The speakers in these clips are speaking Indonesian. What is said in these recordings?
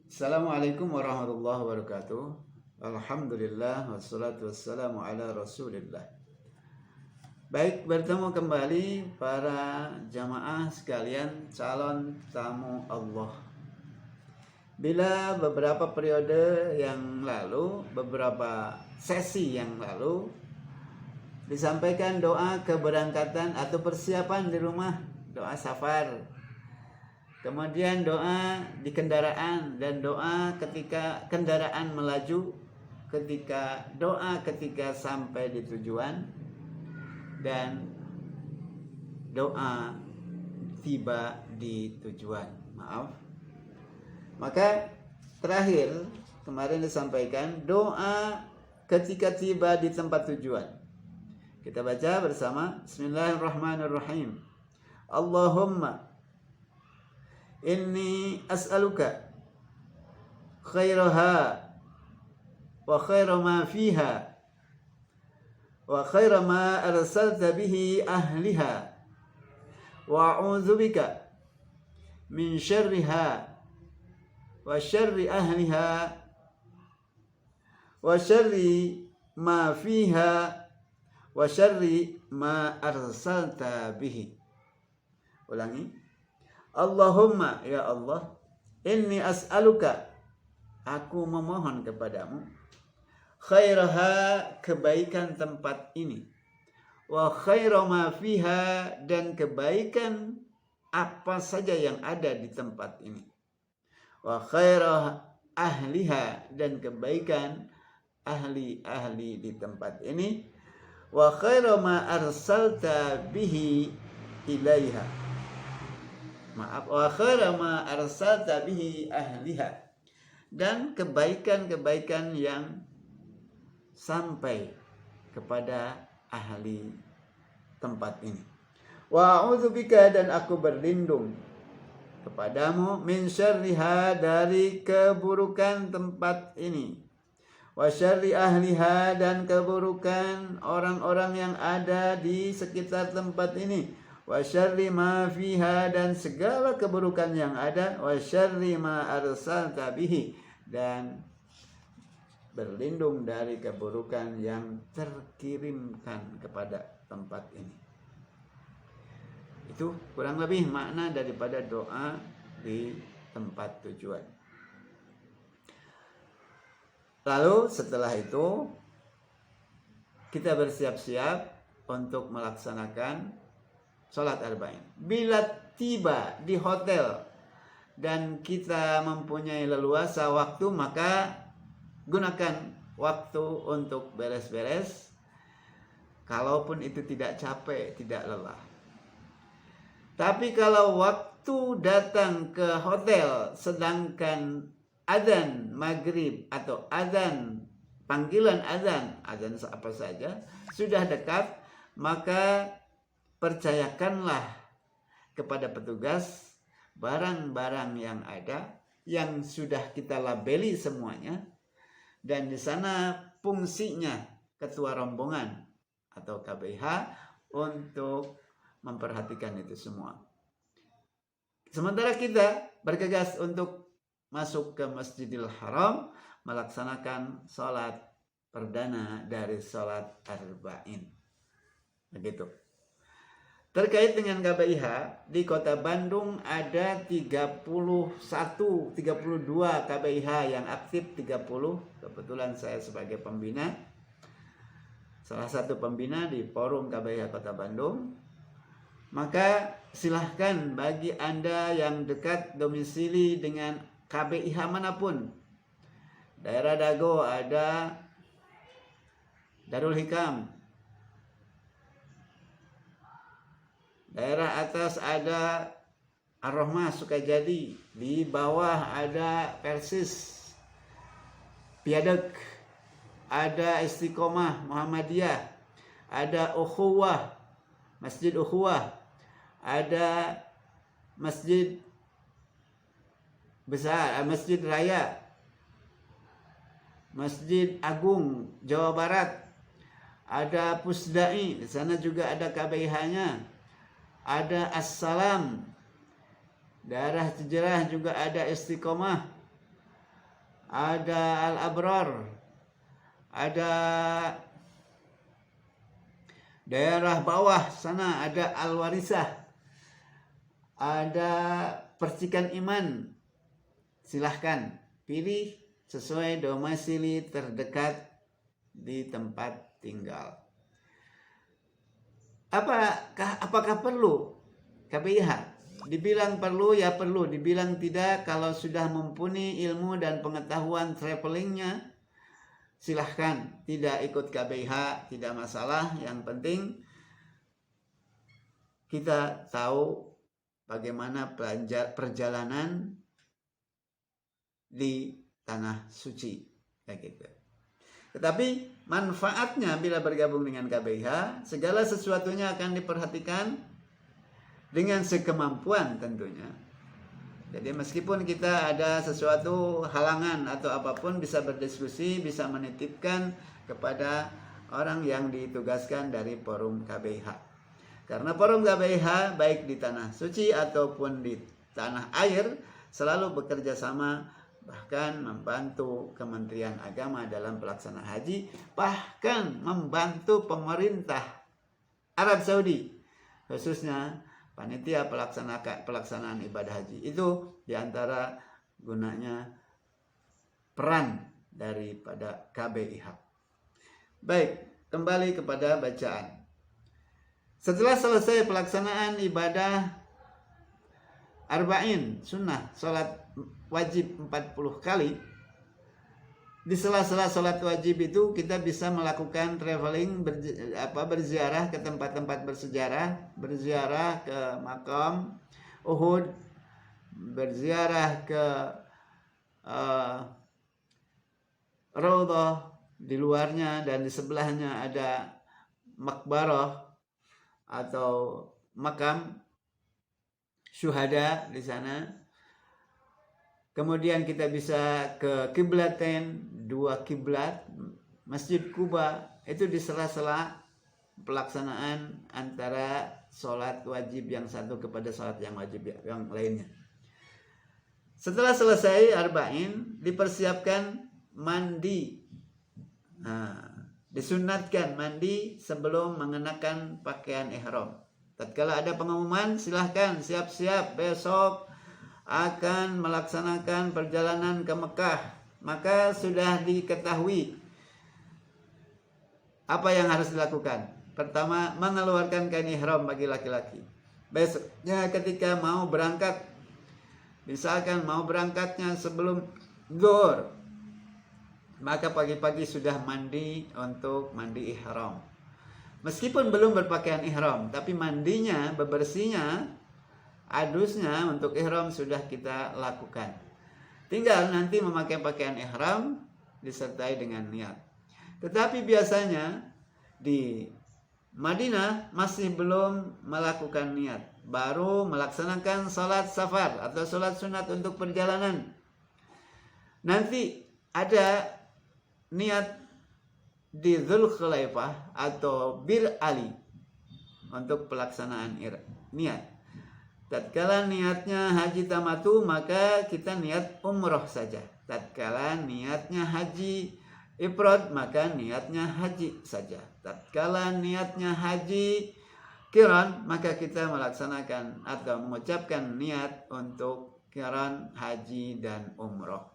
Assalamualaikum warahmatullahi wabarakatuh. Alhamdulillah wassalatu wassalamu ala Rasulillah. Baik, bertemu kembali para jamaah sekalian calon tamu Allah. Bila beberapa periode yang lalu, beberapa sesi yang lalu disampaikan doa keberangkatan atau persiapan di rumah, doa safar. Kemudian doa di kendaraan dan doa ketika kendaraan melaju, doa ketika sampai di tujuan, dan doa tiba di tujuan. Maaf. Maka terakhir kemarin disampaikan doa ketika tiba di tempat tujuan. Kita baca bersama. Bismillahirrahmanirrahim. Allahumma inni as'aluka khairaha wa khaira ma fiha wa khaira ma arsalta bihi ahliha wa a'udzu bika min syarriha wa syarri ahliha wa syarri ma fiha wa syarri ma arsalta bihi. Ulangi. Allahumma, ya Allah, inni as'aluka, aku memohon kepadamu, khairaha, kebaikan tempat ini, wa khaira ma fiha, dan kebaikan apa saja yang ada di tempat ini, wa khaira ahliha, dan kebaikan ahli-ahli di tempat ini, wa khaira ma arsalta bihi ilaiha, wa khaira ma arsalta bihi ahliha, dan kebaikan-kebaikan yang sampai kepada ahli tempat ini. Wa a'udzubika, dan aku berlindung kepadamu, min syarriha, dari keburukan tempat ini, wa syarri ahliha, dan keburukan orang-orang yang ada di sekitar tempat ini, wa syarri ma fiha, dan segala keburukan yang ada, wa syarri ma arsalta bihi, dan berlindung dari keburukan yang terkirimkan kepada tempat ini. Itu kurang lebih makna daripada doa di tempat tujuan. Lalu setelah itu kita bersiap-siap untuk melaksanakan sholat arba'in. Bila tiba di hotel dan kita mempunyai leluasa waktu, maka gunakan waktu untuk beres-beres, kalaupun itu tidak capek, tidak lelah. Tapi kalau waktu datang ke hotel sedangkan azan maghrib atau azan, panggilan azan apa saja sudah dekat, maka percayakanlah kepada petugas barang-barang yang ada, yang sudah kita labeli semuanya, dan di sana fungsinya ketua rombongan atau KBH untuk memperhatikan itu semua. Sementara kita bergegas untuk masuk ke Masjidil Haram melaksanakan sholat perdana dari sholat arba'in. Begitu. Terkait dengan KBIH, di kota Bandung ada 32 KBIH yang aktif, 30. Kebetulan saya sebagai pembina, salah satu pembina di forum KBIH Kota Bandung. Maka silahkan bagi Anda yang dekat domisili dengan KBIH manapun. Daerah Dago ada Darul Hikam, daerah atas ada Ar-Rahmah Sukajadi, di bawah ada Persis Piadek, ada Istiqomah Muhammadiyah, ada Ukhuwah, Masjid Ukhuwah, ada Masjid Besar, Masjid Raya, Masjid Agung Jawa Barat, ada Pusdai, di sana juga ada KBIH-nya. Ada Assalam, daerah Cijerah juga ada Istiqomah, ada Al-Abrar, ada daerah bawah sana ada Al-Warisah, ada Percikan Iman. Silahkan pilih sesuai domisili terdekat di tempat tinggal. Apakah perlu KBIH? Dibilang perlu ya perlu, dibilang tidak kalau sudah mumpuni ilmu dan pengetahuan travelingnya silahkan, tidak ikut KBIH tidak masalah. Yang penting kita tahu bagaimana perjalanan di tanah suci kayak gitu. Tetapi manfaatnya bila bergabung dengan KBIH, segala sesuatunya akan diperhatikan dengan sekemampuan tentunya. Jadi meskipun kita ada sesuatu halangan atau apapun, bisa berdiskusi, bisa menitipkan kepada orang yang ditugaskan dari forum KBIH. Karena forum KBIH baik di tanah suci ataupun di tanah air selalu bekerja sama, bahkan membantu Kementerian Agama dalam pelaksanaan haji, bahkan membantu pemerintah Arab Saudi, khususnya panitia pelaksanaan ibadah haji. Itu diantara gunanya peran daripada KBIH. Baik, kembali kepada bacaan. Setelah selesai pelaksanaan ibadah arba'in sunnah, sholat wajib 40 kali, di sela-sela sholat wajib itu kita bisa melakukan traveling, berziarah ke tempat-tempat bersejarah, berziarah ke makam Uhud, berziarah ke Raudhah, di luarnya dan di sebelahnya ada makbarah atau makam syuhada di sana. Kemudian kita bisa ke kiblatain, 2 kiblat, Masjid Kuba. Itu di sela-sela pelaksanaan antara sholat wajib yang satu kepada sholat yang wajib yang lainnya. Setelah selesai arba'in, dipersiapkan mandi. Disunatkan mandi sebelum mengenakan pakaian ihram. Tatkala ada pengumuman, silahkan siap-siap besok akan melaksanakan perjalanan ke Mekah, maka sudah diketahui apa yang harus dilakukan. Pertama, mengeluarkan kain ihram bagi laki-laki. Besoknya ketika mau berangkat, misalkan mau berangkatnya sebelum zuhur, maka pagi-pagi sudah mandi untuk mandi ihram. Meskipun belum berpakaian ihram, tapi mandinya, bebersihnya, adusnya untuk ihram sudah kita lakukan. Tinggal nanti memakai pakaian ihram disertai dengan niat. Tetapi biasanya di Madinah masih belum melakukan niat, baru melaksanakan sholat safar atau sholat sunat untuk perjalanan. Nanti ada niat di Dzulkhuwaifah atau Bir Ali untuk pelaksanaan niat. Tatkala niatnya haji tamatu, maka kita niat umroh saja. Tatkala niatnya haji ifrad, maka niatnya haji saja. Tatkala niatnya haji qiran, maka kita melaksanakan atau mengucapkan niat untuk qiran, haji dan umroh.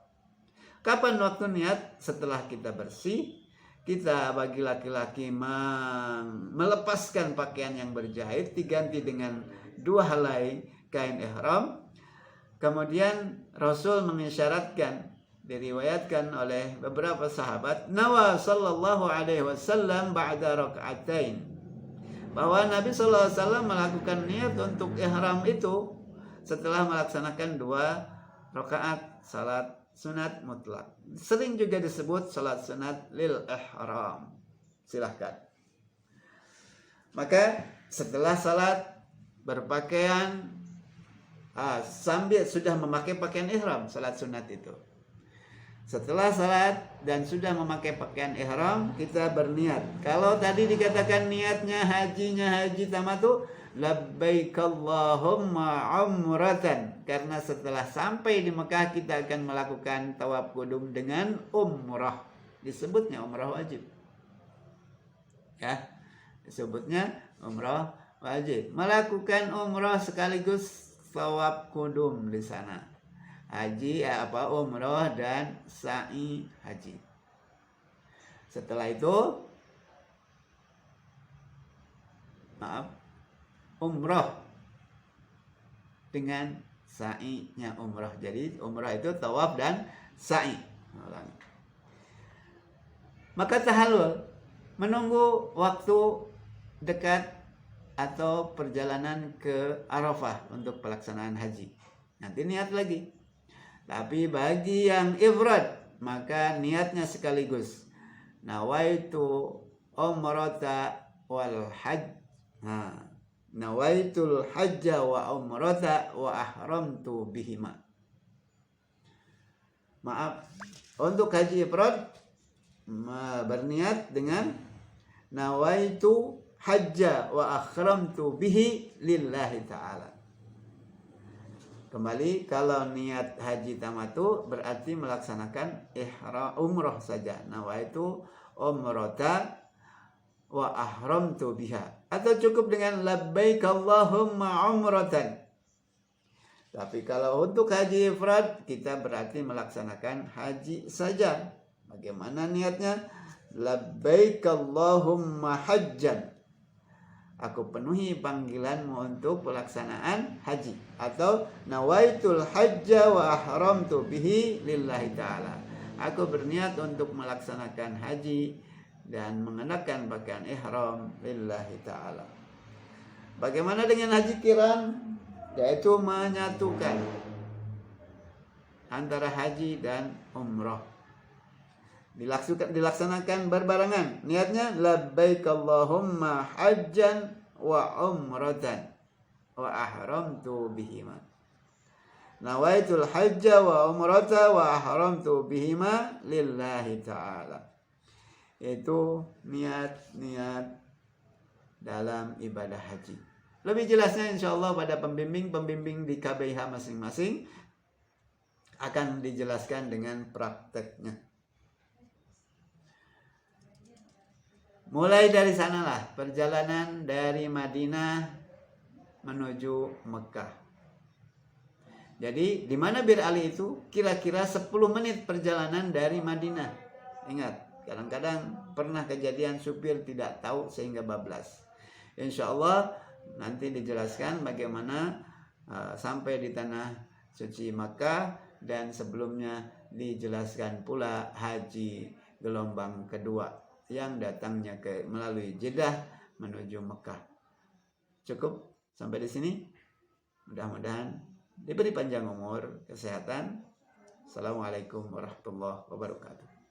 Kapan waktu niat? Setelah kita bersih, kita bagi laki-laki melepaskan pakaian yang berjahit, diganti dengan 2 helai kain ihram. Kemudian Rasul mengisyaratkan, diriwayatkan oleh beberapa sahabat, nawa sallallahu alaihi wasallam ba'da raka'atain, bahwa Nabi sallallahu alaihi wasallam melakukan niat untuk ihram itu setelah melaksanakan 2 rakaat salat sunat mutlak. Sering juga disebut salat sunat lil ihram. Silahkan. Maka setelah salat berpakaian sambil sudah memakai pakaian ihram, salat sunat itu. Setelah salat dan sudah memakai pakaian ihram, kita berniat. Kalau tadi dikatakan niatnya haji tamatu, labbaik Allahumma umratan, karena setelah sampai di Mekah kita akan melakukan tawaf kudum dengan umrah. Disebutnya umrah wajib. Ya, disebutnya umrah wajib. Melakukan umrah sekaligus tawaf kudum di sana. Haji umrah dan sa'i haji. Setelah itu umrah dengan sa'inya umrah. Jadi umrah itu tawaf dan sa'i. Maka tahallul menunggu waktu dekat atau perjalanan ke Arafah untuk pelaksanaan haji. Nanti niat lagi. Tapi bagi yang ifrad, maka niatnya sekaligus. Nawaitu umrata wal hajj. Nawaitul hajja wa umrata wa ahramtu bihima. Maaf, untuk haji ifrad berniat dengan nawaitu hajja wa ahramtu bihi lillahi ta'ala. Kembali, kalau niat haji tamatu berarti melaksanakan umrah saja. Nawaitu umrata wa ahramtu biha. Atau cukup dengan labbaik Allahumma umratan. Tapi kalau untuk haji ifrad, kita berarti melaksanakan haji saja. Bagaimana niatnya? Labbaik Allahumma hajjan. Aku penuhi panggilanmu untuk pelaksanaan haji. Atau nawaitul hajja wa ahramtu bihi lillahi ta'ala. Aku berniat untuk melaksanakan haji dan mengenakan pakaian ihram lillahi ta'ala. Bagaimana dengan haji qiran? Yaitu menyatukan antara haji dan umrah. Dilaksanakan berbarengan. Niatnya labbaik Allahumma hajjan wa umratan wa ahramtu bihima. Nawaitul hajja wa umrata wa ahramtu bihima lillahi ta'ala. Itu niat-niat dalam ibadah haji. Lebih jelasnya insyaallah pada pembimbing di KBIH masing-masing akan dijelaskan dengan prakteknya. Mulai dari sanalah perjalanan dari Madinah menuju Mekah. Jadi di mana Bir Ali itu kira-kira 10 menit perjalanan dari Madinah. Ingat, kadang-kadang pernah kejadian supir tidak tahu sehingga bablas. Insyaallah nanti dijelaskan bagaimana sampai di tanah suci Makkah, dan sebelumnya dijelaskan pula haji gelombang kedua yang datangnya melalui Jeddah menuju Mekah. Cukup sampai di sini. Mudah-mudahan diberi panjang umur, kesehatan. Assalamualaikum warahmatullahi wabarakatuh.